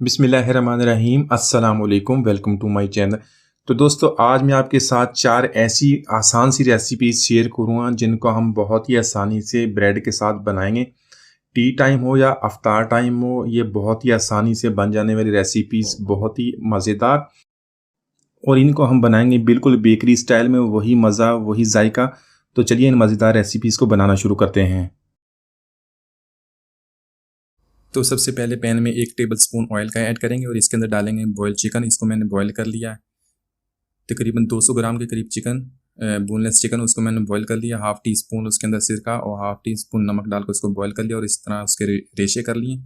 बिस्मिल्लाहिर्रहमानिर्रहीम अस्सलाम वालेकुम। Welcome to my channel. तो दोस्तों, आज मैं आपके साथ 4 ऐसी आसान सी रेसिपीज़ शेयर करूँगा जिनको हम बहुत ही आसानी से ब्रेड के साथ बनाएंगे। टी टाइम हो या अफ्तार टाइम हो, ये बहुत ही आसानी से बन जाने वाली रेसिपीज़, बहुत ही मज़ेदार। और इनको हम बनाएंगे बिल्कुल बेकरी स्टाइल में, वही मज़ा वही जायका। तो चलिए इन मज़ेदार रेसिपीज़ को बनाना शुरू करते हैं। तो सबसे पहले पैन में 1 टेबल स्पून ऑयल का ऐड करेंगे और इसके अंदर डालेंगे बॉयल चिकन। इसको मैंने बॉयल कर लिया है। तकरीबन 200 ग्राम के करीब चिकन, बोनलेस चिकन, उसको मैंने बॉयल कर लिया। हाफ़ टी स्पून उसके अंदर सिरका और हाफ़ टी स्पून नमक डालकर उसको बॉयल कर लिया और इस तरह उसके रेशे कर लिए।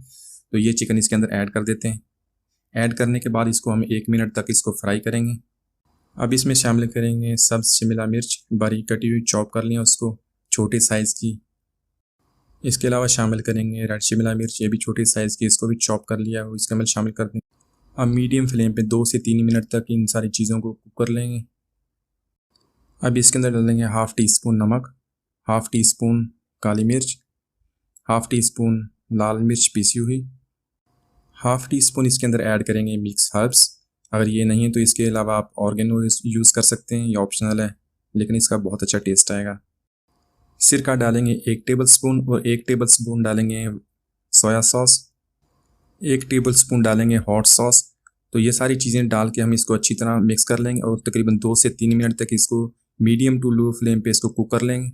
तो ये चिकन इसके अंदर ऐड कर देते हैं। ऐड करने के बाद इसको हम 1 मिनट तक इसको फ्राई करेंगे। अब इसमें शामिल करेंगे सब्ज़ शिमला मिर्च, बारीक कटी हुई, चॉप कर लिया उसको, छोटे साइज़ की। इसके अलावा शामिल करेंगे रेड शिमला मिर्च, ये भी छोटे साइज़ की, इसको भी चॉप कर लिया है, इसके अंदर शामिल कर दें। अब मीडियम फ्लेम पे 2 से 3 मिनट तक इन सारी चीज़ों को कुक कर लेंगे। अब इसके अंदर डालेंगे हाफ़ टी स्पून नमक, हाफ़ टी स्पून काली मिर्च, हाफ़ टी स्पून लाल मिर्च पीसी हुई, हाफ़ टी स्पून इसके अंदर ऐड करेंगे मिक्स हर्ब्स। अगर ये नहीं है तो इसके अलावा आप ऑर्गेनो यूज़ कर सकते हैं, ये ऑप्शनल है, लेकिन इसका बहुत अच्छा टेस्ट आएगा। सिरका डालेंगे 1 टेबल स्पून और 1 टेबल स्पून डालेंगे सोया सॉस, 1 टेबल स्पून डालेंगे हॉट सॉस। तो ये सारी चीज़ें डाल के हम इसको अच्छी तरह मिक्स कर लेंगे और तकरीबन 2 से 3 मिनट तक इसको मीडियम टू लो फ्लेम पे इसको कुक कर लेंगे।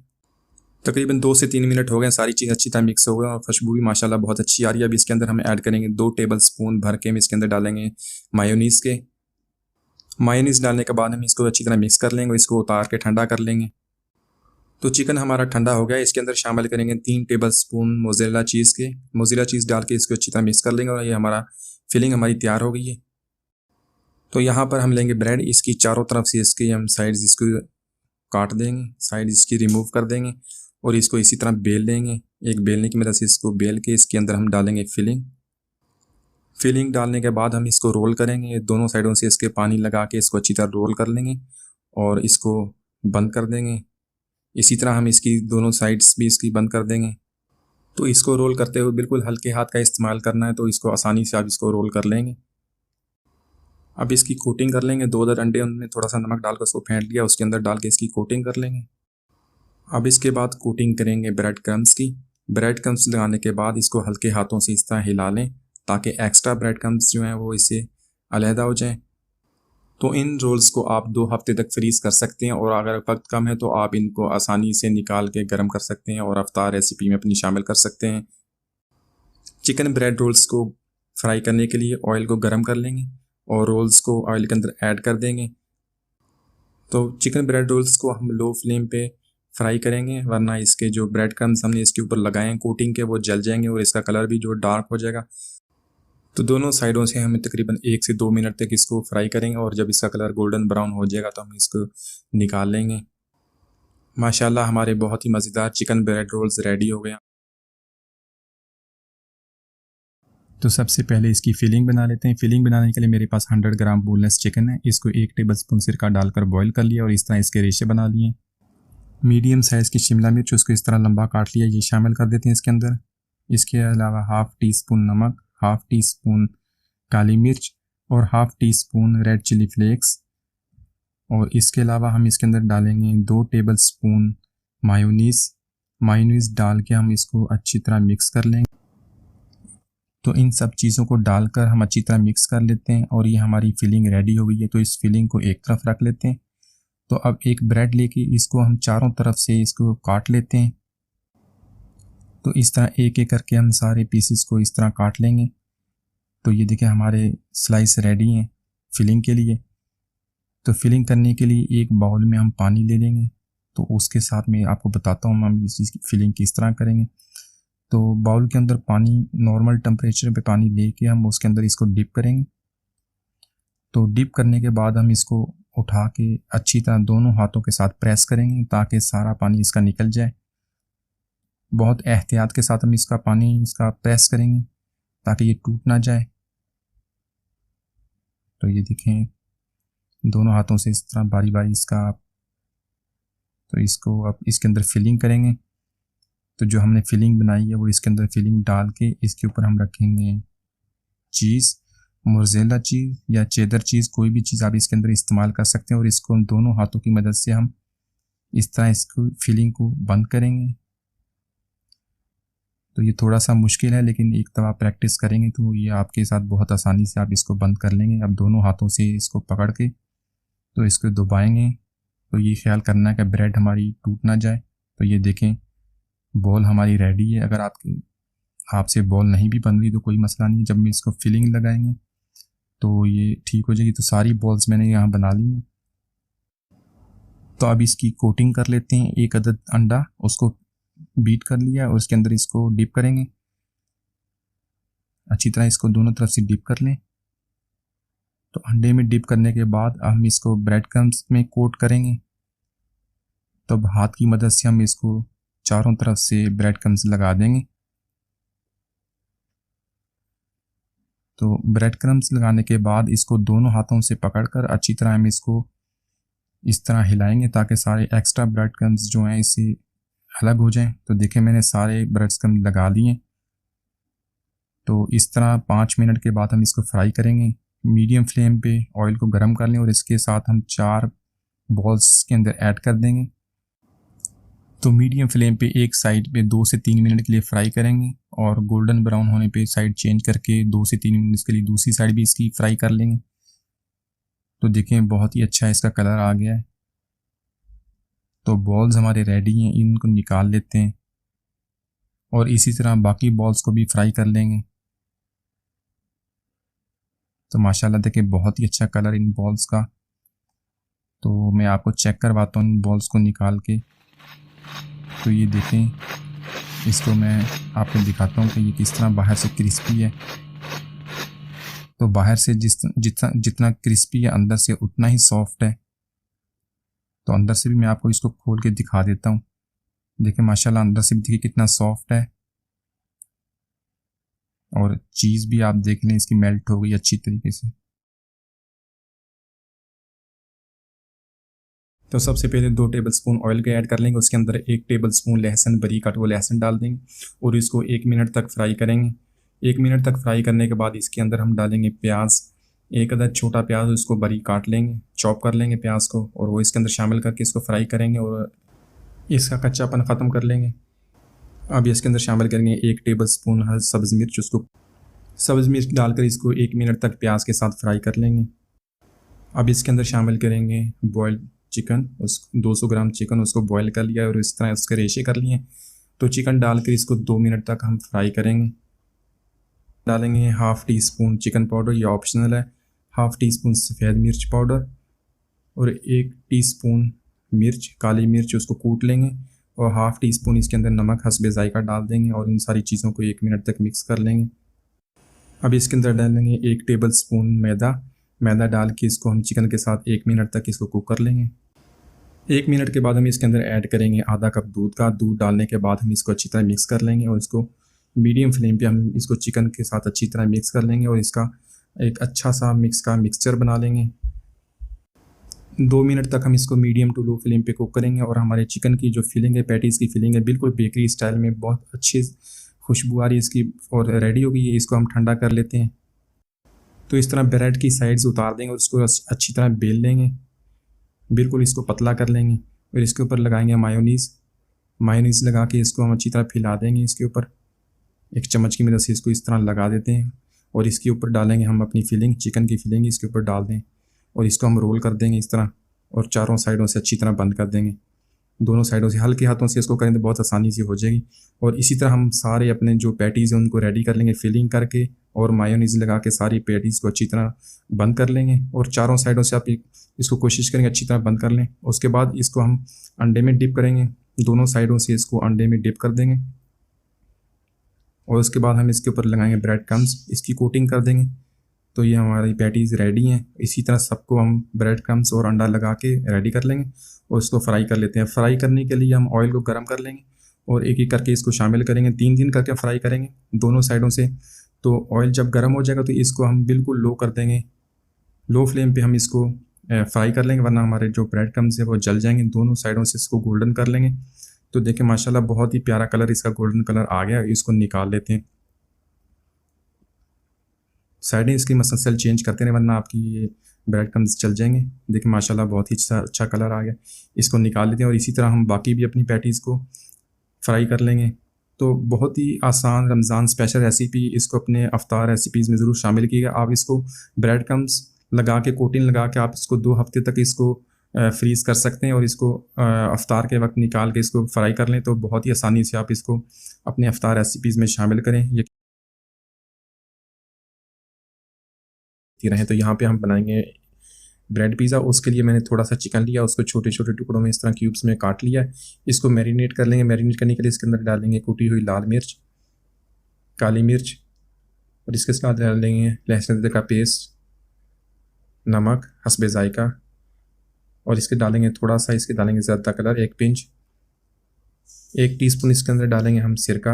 तकरीबन 2 से 3 मिनट हो गए, सारी चीज़ अच्छी तरह मिक्स हो गया और खुशबू भी माशाल्लाह बहुत अच्छी आ रही है। अब इसके अंदर हम ऐड करेंगे 2 टेबल स्पून भर के हम इसके अंदर डालेंगे मायोनीज़ के। मायोनीज़ डालने के बाद हम इसको अच्छी तरह मिक्स कर लेंगे और इसको उतार के ठंडा कर लेंगे। तो चिकन हमारा ठंडा हो गया। इसके अंदर शामिल करेंगे 3 टेबल स्पून मोज़रेला चीज़ के। मोज़रेला चीज़ डाल के इसको अच्छी तरह मिक्स कर लेंगे और ये हमारा फिलिंग हमारी तैयार हो गई है। तो यहाँ पर हम लेंगे ब्रेड, इसकी चारों तरफ से इसकी हम साइड्स इसको काट देंगे, साइड इसकी रिमूव कर देंगे और इसको इसी तरह बेल लेंगे। एक बेलने की मदद से इसको बेल के इसके अंदर हम डालेंगे फिलिंग डालने के बाद हम इसको रोल करेंगे। दोनों साइडों से इसके पानी लगा के इसको अच्छी तरह रोल कर लेंगे और इसको बंद कर देंगे। इसी तरह हम इसकी दोनों साइड्स भी इसकी बंद कर देंगे। तो इसको रोल करते हुए बिल्कुल हल्के हाथ का इस्तेमाल करना है, तो इसको आसानी से आप इसको रोल कर लेंगे। अब इसकी कोटिंग कर लेंगे। 2 अंडे उनमें थोड़ा सा नमक डालकर उसको फेंट लिया, उसके अंदर डाल के इसकी कोटिंग कर लेंगे। अब इसके बाद कोटिंग करेंगे ब्रेड क्रम्स की। ब्रेड क्रम्स लगाने के बाद इसको हल्के हाथों से इस तरह हिला लें ताकि एक्स्ट्रा ब्रेड क्रम्स जो हैं वो इससे अलहदा हो जाएं। तो इन रोल्स को आप 2 हफ्ते तक फ्रीज कर सकते हैं और अगर वक्त कम है तो आप इनको आसानी से निकाल के गर्म कर सकते हैं और अफ्तार रेसिपी में अपनी शामिल कर सकते हैं। चिकन ब्रेड रोल्स को फ्राई करने के लिए ऑयल को गर्म कर लेंगे और रोल्स को ऑयल के अंदर ऐड कर देंगे। तो चिकन ब्रेड रोल्स को हम लो फ्लेम पे फ्राई करेंगे, वरना इसके जो ब्रेड क्रम्स हमने इसके ऊपर लगाए हैं कोटिंग के, वो जल जाएंगे और इसका कलर भी जो डार्क हो जाएगा। तो दोनों साइडों से हमें तकरीबन 1 से 2 मिनट तक इसको फ्राई करेंगे और जब इसका कलर गोल्डन ब्राउन हो जाएगा तो हम इसको निकाल लेंगे। माशाल्लाह हमारे बहुत ही मज़ेदार चिकन ब्रेड रोल्स रेडी हो गए। तो सबसे पहले इसकी फिलिंग बना लेते हैं। फिलिंग बनाने के लिए मेरे पास 100 ग्राम बोनलेस चिकन है। इसको 1 टेबल स्पून सिरका डालकर बॉईल कर लिया और इस तरह इसके रेशे बना लिए। मीडियम साइज़ की शिमला मिर्च, उसको इस तरह लंबा काट लिया, ये शामिल कर देते हैं इसके अंदर। इसके अलावा हाफ़ टी स्पून नमक, हाफ़ टी स्पून काली मिर्च और half teaspoon red chilli flakes. और इसके अलावा हम इसके अंदर डालेंगे 2 टेबल स्पून मायोनीज़ डाल के हम इसको अच्छी तरह मिक्स कर लेंगे। तो इन सब चीज़ों को डालकर हम अच्छी तरह मिक्स कर लेते हैं और ये हमारी फिलिंग रेडी हो गई है। तो इस फिलिंग को एक तरफ रख लेते हैं। तो अब एक ब्रेड लेके इसको हम चारों तरफ से इसको काट लेते हैं। तो इस तरह एक एक करके हम सारे पीसेस को इस तरह काट लेंगे। तो ये देखिए हमारे स्लाइस रेडी हैं फिलिंग के लिए। तो फिलिंग करने के लिए एक बाउल में हम पानी ले लेंगे। तो उसके साथ में आपको बताता हूँ हम इसकी फिलिंग किस तरह करेंगे। तो बाउल के अंदर पानी, नॉर्मल टेम्परेचर पे पानी लेके हम उसके अंदर इसको डिप करेंगे। तो डिप करने के बाद हम इसको उठा के अच्छी तरह दोनों हाथों के साथ प्रेस करेंगे ताकि सारा पानी इसका निकल जाए। बहुत एहतियात के साथ हम इसका पानी प्रेस करेंगे ताकि ये टूट ना जाए। तो ये देखें दोनों हाथों से इस तरह बारी बारी तो इसको अब इसके अंदर फिलिंग करेंगे। तो जो हमने फिलिंग बनाई है वो इसके अंदर फिलिंग डाल के इसके ऊपर हम रखेंगे चीज़। मोज़रेला चीज़ या चेदर चीज़, कोई भी चीज़ आप इसके अंदर इस्तेमाल कर सकते हैं। और इसको दोनों हाथों की मदद से हम इस तरह इसको फिलिंग को बंद करेंगे। तो ये थोड़ा सा मुश्किल है, लेकिन एक दफ़ा प्रैक्टिस करेंगे तो ये आपके साथ बहुत आसानी से आप इसको बंद कर लेंगे। अब दोनों हाथों से इसको पकड़ के तो इसको दबाएंगे। तो ये ख्याल करना है कि ब्रेड हमारी टूट ना जाए। तो ये देखें, बॉल हमारी रेडी है। अगर आपसे बॉल नहीं भी बन रही तो कोई मसला नहीं, जब मैं इसको फिलिंग लगाएंगे तो ये ठीक हो जाएगी। तो सारी बॉल्स मैंने यहाँ बना ली हैं। तो अब इसकी कोटिंग कर लेते हैं। एक अदद अंडा उसको बीट कर लिया और उसके अंदर इसको डिप करेंगे। अच्छी तरह इसको दोनों तरफ से डिप कर लें। तो अंडे में डिप करने के बाद हम इसको ब्रेड क्रम्स में कोट करेंगे। तो अब हाथ की मदद से हम इसको चारों तरफ से ब्रेड क्रम्स लगा देंगे। तो ब्रेड क्रम्स लगाने के बाद इसको दोनों हाथों से पकड़कर अच्छी तरह हम इसको इस तरह हिलाएंगे ताकि सारे एक्स्ट्रा ब्रेड क्रम्स जो हैं इससे अलग हो जाएं। तो देखें, मैंने सारे ब्रेड क्रम्स लगा दिए। तो इस तरह 5 मिनट के बाद हम इसको फ्राई करेंगे। मीडियम फ्लेम पे ऑयल को गर्म कर लें और इसके साथ हम 4 बॉल्स के अंदर ऐड कर देंगे। तो मीडियम फ्लेम पे एक साइड पे 2 से 3 मिनट के लिए फ्राई करेंगे और गोल्डन ब्राउन होने पे साइड चेंज करके 2 से 3 मिनट के लिए दूसरी साइड भी इसकी फ्राई कर लेंगे। तो देखें, बहुत ही अच्छा इसका कलर आ गया है। तो बॉल्स हमारे रेडी हैं, इनको निकाल लेते हैं और इसी तरह बाकी बॉल्स को भी फ्राई कर लेंगे। तो माशाल्लाह देखें, बहुत ही अच्छा कलर इन बॉल्स का। तो मैं आपको चेक करवाता हूँ इन बॉल्स को निकाल के। तो ये देखें, इसको मैं आपको दिखाता हूँ कि ये किस तरह बाहर से क्रिस्पी है। तो बाहर से जितना क्रिस्पी है, अंदर से उतना ही सॉफ्ट है। तो अंदर से भी मैं आपको इसको खोल के दिखा देता हूँ। देखिए माशाल्लाह, अंदर से भी देखिए कितना सॉफ्ट है और चीज़ भी आप देख लें इसकी मेल्ट हो गई अच्छी तरीके से। तो सबसे पहले 2 टेबलस्पून ऑयल के ऐड कर लेंगे। उसके अंदर 1 टेबलस्पून लहसुन, बारीक कटा हुआ लहसुन डाल देंगे और इसको 1 मिनट तक फ्राई करेंगे। 1 मिनट तक फ्राई करने के बाद इसके अंदर हम डालेंगे प्याज। एक अदद छोटा प्याज उसको बारीक काट लेंगे, चॉप कर लेंगे प्याज को और वो इसके अंदर शामिल करके इसको फ्राई करेंगे और इसका कच्चापन ख़त्म कर लेंगे। अब इसके अंदर शामिल करेंगे 1 टेबलस्पून सब्ज़ मिर्च। उसको सब्ज़ मिर्च डालकर इसको 1 मिनट तक प्याज के साथ फ्राई कर लेंगे। अब इसके अंदर शामिल करेंगे बॉयल्ड चिकन। उस 200 ग्राम चिकन उसको बॉयल कर लिया और इस तरह उसके रेशे कर लिए। तो चिकन डालकर इसको 2 मिनट तक हम फ्राई करेंगे। डालेंगे half tea spoon chicken powder, ये ऑप्शनल है। हाफ़ टी स्पून सफ़ेद मिर्च पाउडर और 1 टीस्पून मिर्च, काली मिर्च, उसको कूट लेंगे और हाफ़ टी स्पून इसके अंदर नमक हस्बे ज़ायका डाल देंगे और इन सारी चीज़ों को 1 मिनट तक मिक्स कर लेंगे। अब इसके अंदर डालेंगे 1 टेबल स्पून मैदा डाल के इसको हम चिकन के साथ 1 मिनट तक इसको कुक कर लेंगे। 1 मिनट के बाद हम इसके अंदर ऐड करेंगे आधा कप दूध का। दूध डालने के बाद हम इसको अच्छी तरह मिक्स कर लेंगे और इसको मीडियम फ्लेम पे हम इसको चिकन के साथ अच्छी तरह मिक्स कर लेंगे और इसका एक अच्छा सा मिक्सचर बना लेंगे। 2 मिनट तक हम इसको मीडियम टू लो फ्लेम पे कुक करेंगे और हमारे चिकन की जो फिलिंग है, पैटीज़ की फिलिंग है, बिल्कुल बेकरी स्टाइल में बहुत अच्छी खुशबू आ रही है इसकी और रेडी हो गई है। इसको हम ठंडा कर लेते हैं। तो इस तरह ब्रेड की साइड्स उतार देंगे और उसको अच्छी तरह बेल लेंगे, बिल्कुल इसको पतला कर लेंगे और इसके ऊपर लगाएंगे मायोनीज़ लगा के इसको हम अच्छी तरह फैला देंगे। इसके ऊपर एक चम्मच की मदद से इसको इस तरह लगा देते हैं और इसके ऊपर डालेंगे हम अपनी फिलिंग, चिकन की फिलिंग इसके ऊपर डाल दें और इसको हम रोल कर देंगे इस तरह और चारों साइडों से अच्छी तरह बंद कर देंगे। दोनों साइडों से हल्के हाथों से इसको करें तो बहुत आसानी से हो जाएगी। और इसी तरह हम सारे अपने जो पैटीज़ हैं उनको रेडी कर लेंगे फिलिंग करके और मायोनीज़ लगा के सारी पैटीज़ को अच्छी तरह बंद कर लेंगे और चारों साइडों से आप इसको कोशिश करेंगे अच्छी तरह बंद कर लें। उसके बाद इसको हम अंडे में डिप करेंगे, दोनों साइडों से इसको अंडे में डिप कर देंगे और उसके बाद हम इसके ऊपर लगाएंगे ब्रेड क्रम्स, इसकी कोटिंग कर देंगे। तो ये हमारी पैटीज़ रेडी हैं। इसी तरह सबको हम ब्रेड क्रम्स और अंडा लगा के रेडी कर लेंगे और इसको फ्राई कर लेते हैं। फ्राई करने के लिए हम ऑयल को गर्म कर लेंगे और एक एक करके इसको शामिल करेंगे, 3 करके फ्राई करेंगे दोनों साइडों से। तो ऑयल जब गर्म हो जाएगा तो इसको हम बिल्कुल लो कर देंगे, लो फ्लेम पे हम इसको फ्राई कर लेंगे, वरना हमारे जो ब्रेड क्रम्स है वो जल जाएंगे। दोनों साइडों से इसको गोल्डन कर लेंगे। तो देखिए माशाल्लाह बहुत ही प्यारा कलर इसका गोल्डन कलर आ गया। इसको निकाल लेते हैं। साइडें इसकी मसलसल चेंज करते रहें वरना आपकी ये ब्रेड क्रम्स चल जाएंगे। देखिए माशाल्लाह बहुत ही अच्छा कलर आ गया। इसको निकाल लेते हैं और इसी तरह हम बाकी भी अपनी पैटीज़ को फ्राई कर लेंगे। तो बहुत ही आसान रमज़ान स्पेशल रेसिपी, इसको अपने अफ्तार रेसिपीज़ में ज़रूर शामिल कीजिएगा। आप इसको ब्रेड क्रम्स लगा के, कोटिंग लगा के आप इसको 2 हफ्ते तक इसको फ्रीज़ कर सकते हैं और इसको अफ्तार के वक्त निकाल के इसको फ्राई कर लें तो बहुत ही आसानी से आप इसको अपने अफ्तार रेसिपीज़ में शामिल करें। ये रहें तो यहाँ पे हम बनाएंगे ब्रेड पिज़्ज़ा। उसके लिए मैंने थोड़ा सा चिकन लिया, उसको छोटे छोटे टुकड़ों में इस तरह क्यूब्स में काट लिया। इसको मैरिनेट कर लेंगे। मैरिनेट करने के लिए इसके अंदर डालेंगे कुटी हुई लाल मिर्च, काली मिर्च और इसके साथ डालेंगे लहसुन अदरक का पेस्ट, नमक हस्बे जायका और इसके डालेंगे थोड़ा सा, इसके डालेंगे ज़्यादा कलर, 1 पिंच। 1 टीस्पून इसके अंदर डालेंगे हम सिरका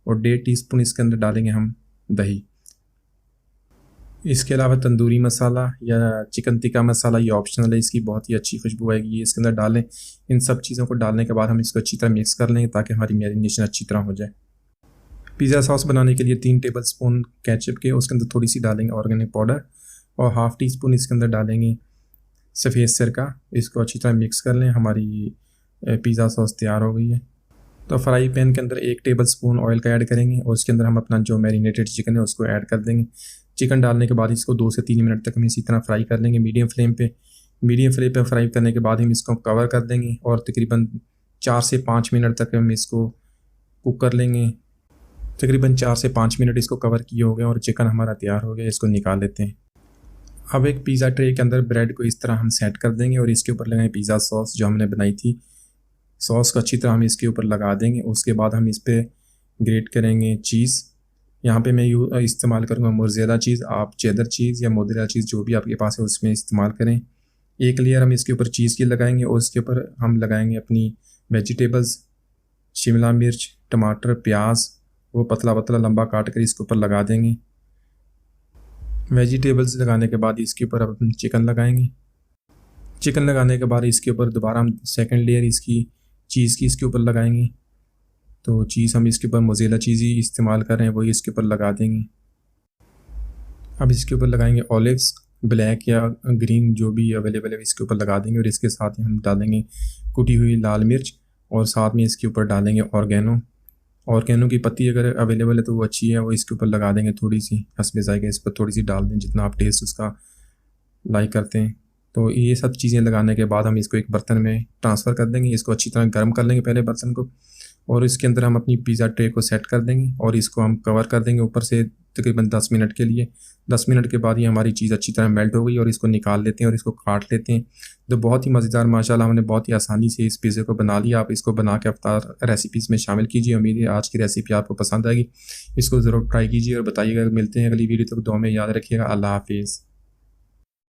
और 1.5 टीस्पून इसके अंदर डालेंगे हम दही। इसके अलावा तंदूरी मसाला या चिकन टिक्का मसाला ये ऑप्शनल है, इसकी बहुत ही अच्छी खुशबू आएगी, इसके अंदर डालें। इन सब चीज़ों को डालने के बाद हम इसको अच्छी तरह मिक्स कर लेंगे ताकि हमारी मैरिनेशन अच्छी तरह हो जाए। पिज़्ज़ा सॉस बनाने के लिए 3 टेबल स्पून केचप के, उसके अंदर थोड़ी सी डालेंगे ऑर्गेनिक पाउडर और 1/2 टीस्पून इसके अंदर डालेंगे सफ़ेद सिरका। इसको अच्छी तरह मिक्स कर लें। हमारी पिज़्ज़ा सॉस तैयार हो गई है। तो फ्राई पैन के अंदर 1 टेबल स्पून ऑयल का ऐड करेंगे और उसके अंदर हम अपना जो मैरिनेटेड चिकन है उसको ऐड कर देंगे। चिकन डालने के बाद इसको 2 से 3 मिनट तक हम इसी तरह फ्राई कर लेंगे मीडियम फ्लेम पे। मीडियम फ्लेम पे फ्राई करने के बाद हम इसको कवर कर देंगे और तकरीबन 4 से 5 मिनट तक हम इसको कुक कर लेंगे। तकरीबन 4 से 5 मिनट इसको कवर किए हो गए और चिकन हमारा तैयार हो गया। इसको निकाल लेते हैं। अब एक पिज़्ज़ा ट्रे के अंदर ब्रेड को इस तरह हम सेट कर देंगे और इसके ऊपर लगाएंगे पिज़्ज़ा सॉस जो हमने बनाई थी। सॉस को अच्छी तरह हम इसके ऊपर लगा देंगे। उसके बाद हम इस पर ग्रेट करेंगे चीज़। यहाँ पे मैं इस्तेमाल करूँगा मोज़रेला चीज़, आप चेदर चीज़ या मोज़रेला चीज़ जो भी आपके पास है उसमें इस्तेमाल करें। 1 लेयर हम इसके ऊपर चीज़ की लगाएंगे और उसके ऊपर हम लगाएंगे अपनी वेजिटेबल्स, शिमला मिर्च, टमाटर, प्याज, वो पतला पतला लंबा काट कर इसके ऊपर लगा देंगे। वेजिटेबल्स लगाने के बाद इसके ऊपर अब हम चिकन लगाएंगे। चिकन लगाने के बाद इसके ऊपर दोबारा हम सेकंड लेयर इसकी चीज़ की इसके ऊपर लगाएंगे। तो चीज़ हम इसके ऊपर मोज़रेला चीज़ ही इस्तेमाल कर रहे हैं, वही इसके ऊपर लगा देंगे। अब इसके ऊपर लगाएंगे ऑलिव्स, ब्लैक या ग्रीन जो भी अवेलेबल है इसके ऊपर लगा देंगे और इसके साथ ही हम डालेंगे कुटी हुई लाल मिर्च और साथ में इसके ऊपर डालेंगे ऑर्गेनो की पत्ती अगर अवेलेबल है तो वो अच्छी है, वो इसके ऊपर लगा देंगे थोड़ी सी, हस्बे जायका इस पर थोड़ी सी डाल दें जितना आप टेस्ट उसका लाइक करते हैं। तो ये सब चीज़ें लगाने के बाद हम इसको एक बर्तन में ट्रांसफ़र कर देंगे। इसको अच्छी तरह गर्म कर लेंगे पहले बर्तन को और इसके अंदर हम अपनी पिज़्ज़ा ट्रे को सेट कर देंगे और इसको हम कवर कर देंगे ऊपर से तकरीबन 10 मिनट के लिए। 10 मिनट के बाद ये हमारी चीज़ अच्छी तरह मेल्ट हो गई और इसको निकाल लेते हैं और इसको काट लेते हैं। तो बहुत ही मज़ेदार माशाल्लाह हमने बहुत ही आसानी से इस पिज़्ज़े को बना लिया। आप इसको बना के अफ्तार रेसिपीज़ में शामिल कीजिए। उम्मीद है आज की रेसिपी आपको पसंद आएगी। इसको ज़रूर ट्राई कीजिए और बताइएगा। मिलते हैं अगली वीडियो तक, दुआ में याद रखिएगा। अल्लाह हाफिज़।